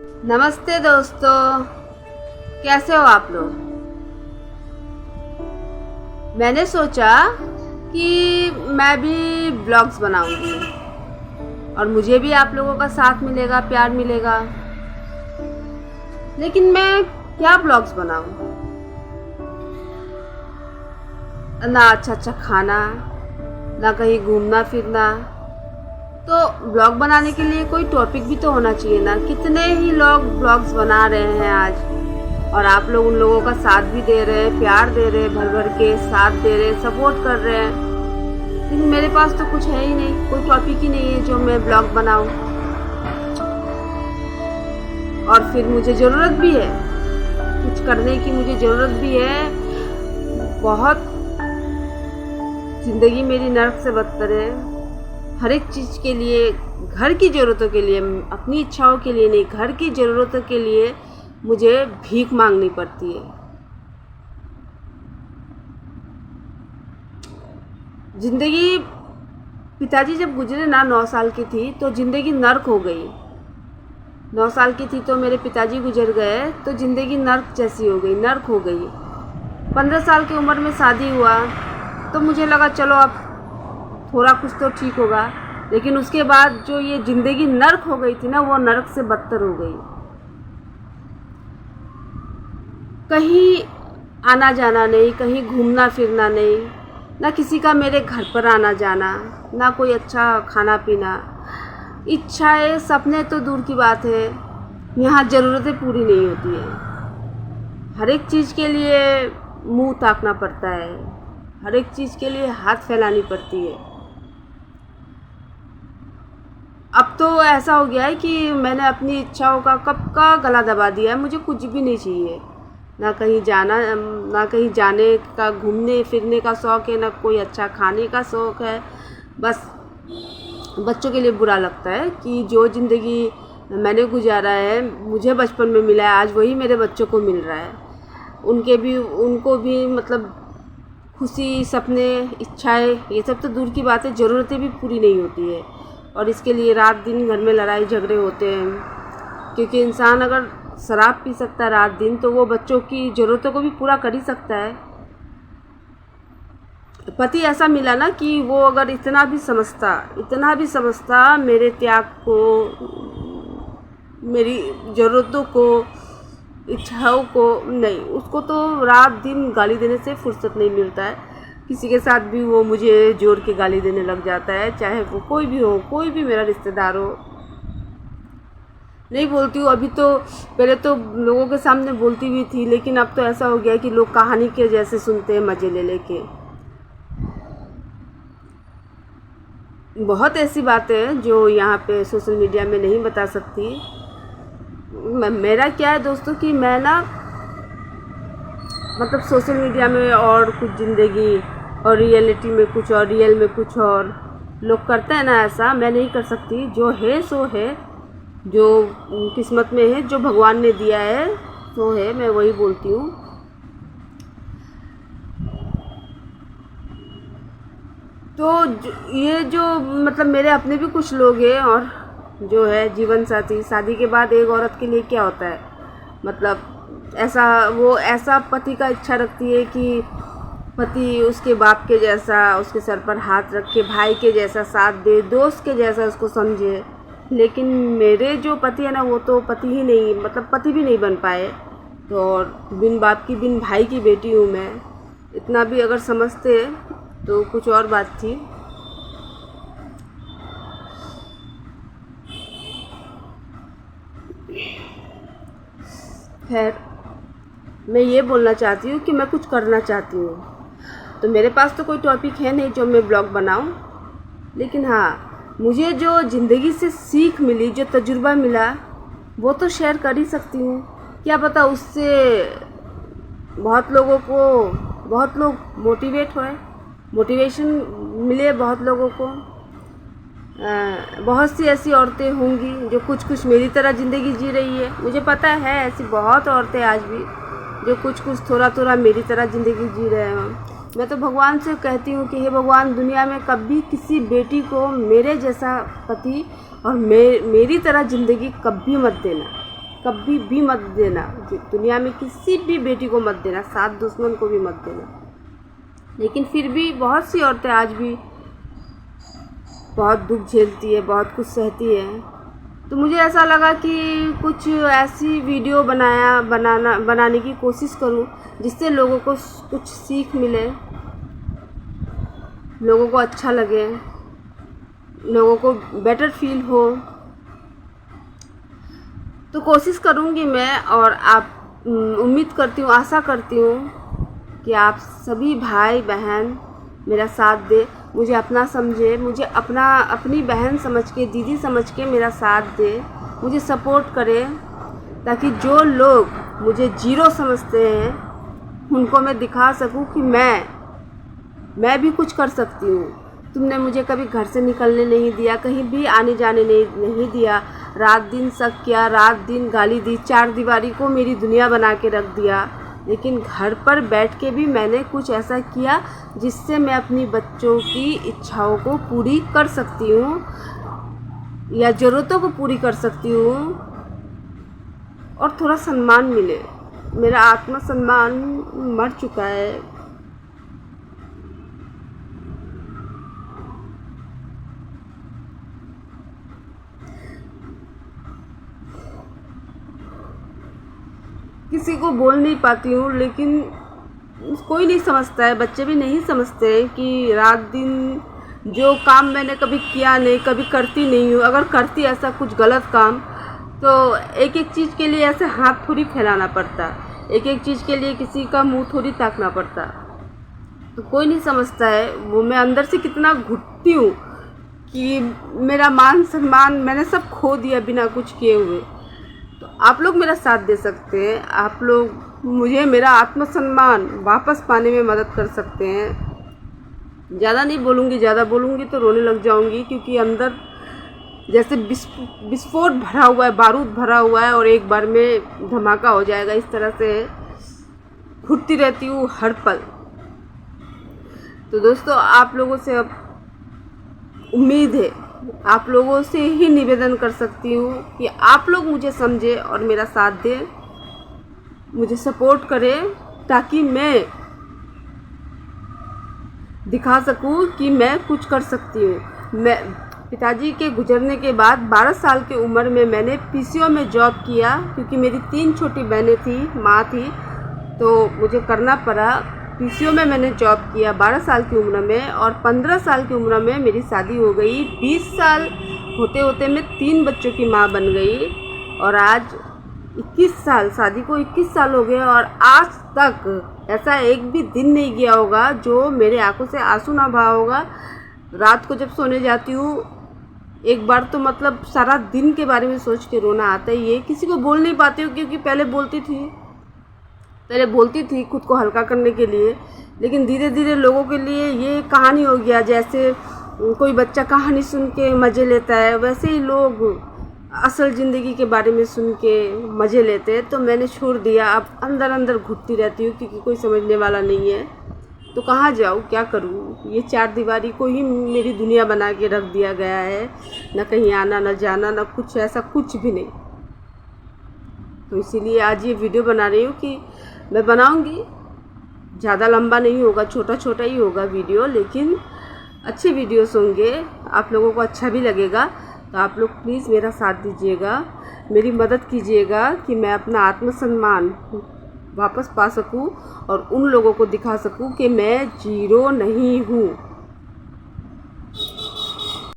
नमस्ते दोस्तों, कैसे हो आप लोग। मैंने सोचा कि मैं भी ब्लॉग्स बनाऊंगी और मुझे भी आप लोगों का साथ मिलेगा, प्यार मिलेगा। लेकिन मैं क्या ब्लॉग्स बनाऊं, ना अच्छा अच्छा खाना, ना कहीं घूमना फिरना। तो ब्लॉग बनाने के लिए कोई टॉपिक भी तो होना चाहिए ना। कितने ही लोग ब्लॉग्स बना रहे हैं आज, और आप लोग उन लोगों का साथ भी दे रहे हैं, प्यार दे रहे हैं, भर भर के साथ दे रहे हैं, सपोर्ट कर रहे हैं। लेकिन मेरे पास तो कुछ है ही नहीं, कोई टॉपिक ही नहीं है जो मैं ब्लॉग बनाऊं। और फिर मुझे ज़रूरत भी है कुछ करने की, मुझे ज़रूरत भी है बहुत। ज़िंदगी मेरी नर्क से बदतर है। हर एक चीज़ के लिए, घर की ज़रूरतों के लिए, अपनी इच्छाओं के लिए नहीं, घर की ज़रूरतों के लिए मुझे भीख मांगनी पड़ती है। ज़िंदगी, पिताजी जब गुजरे ना 9 साल की थी तो ज़िंदगी नर्क हो गई। 9 साल की थी तो मेरे पिताजी गुजर गए तो ज़िंदगी नर्क जैसी हो गई, नर्क हो गई। 15 साल की उम्र में शादी हुआ तो मुझे लगा चलो अब थोड़ा कुछ तो ठीक होगा। लेकिन उसके बाद जो ये ज़िंदगी नर्क हो गई थी ना, वो नर्क से बदतर हो गई। कहीं आना जाना नहीं, कहीं घूमना फिरना नहीं, ना किसी का मेरे घर पर आना जाना, ना कोई अच्छा खाना पीना। इच्छाएं, सपने तो दूर की बात है, यहाँ ज़रूरतें पूरी नहीं होती है। हर एक चीज़ के लिए मुंह ताकना पड़ता है, हर एक चीज़ के लिए हाथ फैलानी पड़ती है। अब तो ऐसा हो गया है कि मैंने अपनी इच्छाओं का कब का गला दबा दिया है। मुझे कुछ भी नहीं चाहिए, ना कहीं जाना, ना कहीं जाने का, घूमने फिरने का शौक़ है, ना कोई अच्छा खाने का शौक़ है। बस बच्चों के लिए बुरा लगता है कि जो ज़िंदगी मैंने गुजारा है, मुझे बचपन में मिला है, आज वही मेरे बच्चों को मिल रहा है। उनको भी मतलब खुशी, सपने, इच्छाएं, ये सब तो दूर की बात है, ज़रूरतें भी पूरी नहीं होती है। और इसके लिए रात दिन घर में लड़ाई झगड़े होते हैं। क्योंकि इंसान अगर शराब पी सकता है रात दिन, तो वो बच्चों की ज़रूरतों को भी पूरा कर ही सकता है। पति ऐसा मिला ना कि वो अगर इतना भी समझता मेरे त्याग को, मेरी ज़रूरतों को, इच्छाओं को, नहीं, उसको तो रात दिन गाली देने से फुर्सत नहीं मिलता है। किसी के साथ भी वो मुझे जोर के गाली देने लग जाता है, चाहे वो कोई भी हो, कोई भी मेरा रिश्तेदार हो। नहीं बोलती हूँ अभी तो, पहले तो लोगों के सामने बोलती भी थी, लेकिन अब तो ऐसा हो गया है कि लोग कहानी के जैसे सुनते हैं, मज़े ले लेके। बहुत ऐसी बातें हैं जो यहाँ पे सोशल मीडिया में नहीं बता सकती। मेरा क्या है दोस्तों कि मैं ना मतलब सोशल मीडिया में और कुछ ज़िंदगी, और रियलिटी में कुछ और, रियल में कुछ और। लोग करते हैं ना, ऐसा मैं नहीं कर सकती। जो है सो है, जो किस्मत में है, जो भगवान ने दिया है सो है, मैं वही बोलती हूँ। तो ये जो मतलब मेरे अपने भी कुछ लोग हैं, और जो है जीवन साथी, शादी के बाद एक औरत के लिए क्या होता है, मतलब ऐसा पति का इच्छा रखती है कि पति उसके बाप के जैसा उसके सर पर हाथ रखे, भाई के जैसा साथ दे, दोस्त के जैसा उसको समझे। लेकिन मेरे जो पति है ना, वो तो पति ही नहीं, मतलब पति भी नहीं बन पाए। तो और बिन बाप की, बिन भाई की बेटी हूँ मैं। इतना भी अगर समझते तो कुछ और बात थी। खैर, मैं ये बोलना चाहती हूँ कि मैं कुछ करना चाहती हूँ। तो मेरे पास तो कोई टॉपिक है नहीं जो मैं ब्लॉग बनाऊँ। लेकिन हाँ, मुझे जो ज़िंदगी से सीख मिली, जो तजुर्बा मिला, वो तो शेयर कर ही सकती हूँ। क्या पता उससे बहुत लोग मोटिवेट होए, मोटिवेशन मिले बहुत लोगों को। बहुत सी ऐसी औरतें होंगी जो कुछ मेरी तरह ज़िंदगी जी रही है। मुझे पता है ऐसी बहुत औरतें आज भी जो कुछ थोड़ा मेरी तरह ज़िंदगी जी रहे हैं। मैं तो भगवान से कहती हूँ कि हे भगवान, दुनिया में कभी किसी बेटी को मेरे जैसा पति और मेरी तरह ज़िंदगी कभी मत देना। कभी भी मत देना, दुनिया में किसी भी बेटी को मत देना, साथ दुश्मन को भी मत देना। लेकिन फिर भी बहुत सी औरतें आज भी बहुत दुख झेलती है, बहुत कुछ सहती है। तो मुझे ऐसा लगा कि कुछ ऐसी वीडियो बनाने की कोशिश करूं जिससे लोगों को कुछ सीख मिले, लोगों को अच्छा लगे, लोगों को बेटर फील हो। तो कोशिश करूंगी मैं, और आप उम्मीद करती हूँ, आशा करती हूँ कि आप सभी भाई बहन मेरा साथ दे, मुझे अपना समझे, मुझे अपनी बहन समझ के, दीदी समझ के मेरा साथ दे, मुझे सपोर्ट करे, ताकि जो लोग मुझे जीरो समझते हैं उनको मैं दिखा सकूं कि मैं भी कुछ कर सकती हूँ। तुमने मुझे कभी घर से निकलने नहीं दिया, कहीं भी आने जाने नहीं दिया, रात दिन शक किया, रात दिन गाली दी, चार दीवारी को मेरी दुनिया बना के रख दिया। लेकिन घर पर बैठ के भी मैंने कुछ ऐसा किया जिससे मैं अपनी बच्चों की इच्छाओं को पूरी कर सकती हूँ या ज़रूरतों को पूरी कर सकती हूँ, और थोड़ा सम्मान मिले। मेरा आत्मसम्मान मर चुका है। किसी को बोल नहीं पाती हूँ, लेकिन कोई नहीं समझता है, बच्चे भी नहीं समझते हैं कि रात दिन जो काम मैंने कभी किया नहीं, कभी करती नहीं हूँ। अगर करती ऐसा कुछ गलत काम तो एक एक चीज़ के लिए ऐसे हाथ थोड़ी फैलाना पड़ता, एक एक चीज़ के लिए किसी का मुंह थोड़ी ताकना पड़ता। तो कोई नहीं समझता है वो मैं अंदर से कितना घुटती हूँ कि मेरा मान सम्मान मैंने सब खो दिया बिना कुछ किए हुए। तो आप लोग मेरा साथ दे सकते हैं, आप लोग मुझे मेरा आत्मसम्मान वापस पाने में मदद कर सकते हैं। ज़्यादा नहीं बोलूँगी, ज़्यादा बोलूँगी तो रोने लग जाऊँगी, क्योंकि अंदर जैसे विस्फोट भरा हुआ है, बारूद भरा हुआ है और एक बार में धमाका हो जाएगा। इस तरह से घुटती रहती हूँ हर पल। तो दोस्तों, आप लोगों से अब उम्मीद है, आप लोगों से ही निवेदन कर सकती हूँ कि आप लोग मुझे समझे और मेरा साथ दें, मुझे सपोर्ट करें, ताकि मैं दिखा सकूँ कि मैं कुछ कर सकती हूँ। मैं पिताजी के गुजरने के बाद 12 साल की उम्र में मैंने पीसीओ में जॉब किया, क्योंकि मेरी 3 छोटी बहनें थी, माँ थी, तो मुझे करना पड़ा। पीसीओ में मैंने जॉब किया 12 साल की उम्र में, और 15 साल की उम्र में मेरी शादी हो गई। 20 साल होते होते मैं 3 बच्चों की माँ बन गई, और आज 21 साल, शादी को 21 साल हो गए, और आज तक ऐसा एक भी दिन नहीं गया होगा जो मेरे आंखों से आंसू ना बहा होगा। रात को जब सोने जाती हूँ, एक बार तो मतलब सारा दिन के बारे में सोच के रोना आता है। ये किसी को बोल नहीं पाती हूँ, क्योंकि पहले बोलती थी खुद को हल्का करने के लिए, लेकिन धीरे धीरे लोगों के लिए ये कहानी हो गया। जैसे कोई बच्चा कहानी सुन के मज़े लेता है, वैसे ही लोग असल ज़िंदगी के बारे में सुन के मज़े लेते हैं। तो मैंने छोड़ दिया, अब अंदर अंदर घुटती रहती हूँ, क्योंकि कोई समझने वाला नहीं है। तो कहाँ जाऊँ, क्या करूँ? ये चार दीवारी को ही मेरी दुनिया बना के रख दिया गया है, ना कहीं आना, ना जाना, ना कुछ, ऐसा कुछ भी नहीं। तो इसीलिए आज ये वीडियो बना रही हूँ कि मैं बनाऊँगी, ज़्यादा लंबा नहीं होगा, छोटा छोटा ही होगा वीडियो, लेकिन अच्छे वीडियोस होंगे, आप लोगों को अच्छा भी लगेगा। तो आप लोग प्लीज़ मेरा साथ दीजिएगा, मेरी मदद कीजिएगा कि मैं अपना आत्मसम्मान वापस पा सकूं और उन लोगों को दिखा सकूं कि मैं जीरो नहीं हूं।